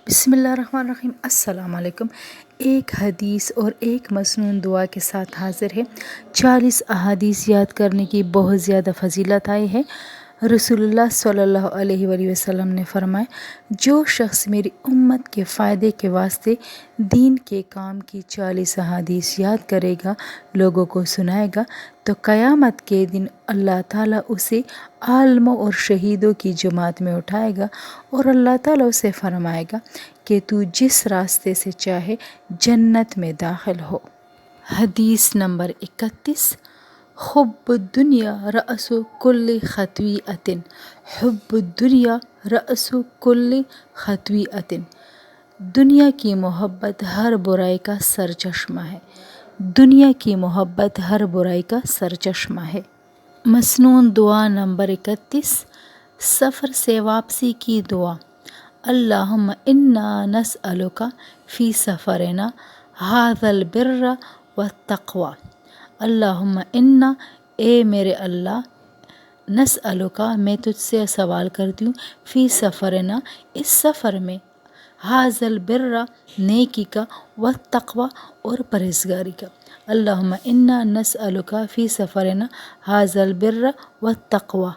بسم اللہ الرحمن الرحیم۔ السلام علیکم۔ ایک حدیث اور ایک مسنون دعا کے ساتھ حاضر ہے۔ 40 احادیث یاد کرنے کی بہت زیادہ فضیلت آئی ہے۔ رسول اللہ صلی اللہ علیہ وآلہ وسلم نے فرمایا، جو شخص میری امت کے فائدے کے واسطے دین کے کام کی 40 احادیث یاد کرے گا، لوگوں کو سنائے گا، تو قیامت کے دن اللہ تعالیٰ اسے عالموں اور شہیدوں کی جماعت میں اٹھائے گا، اور اللہ تعالیٰ اسے فرمائے گا کہ تو جس راستے سے چاہے جنت میں داخل ہو۔ حدیث نمبر 31۔ حب الدنیا رأس کل خطیئۃ، حب الدنیا رأس کل خطیئۃ، دنیا کی محبت ہر برائی کا سرچشمہ ہے، دنیا کی محبت ہر برائی کا سرچشمہ ہے۔ مسنون دعا نمبر 31۔ سفر سے واپسی کی دعا۔ اللہم انا نسألک فی سفرنا ھذا البر والتقوی۔ اللہم انا، اے میرے اللہ، نسألک، میں تجھ سے سوال کرتی ہوں، فی سفرنا، اس سفر میں، ھذا البر، نیکی کا، والتقوی، اور پرہیزگاری کا۔ اللہم انا نسألک فی سفرنا ھذا البر والتقوی۔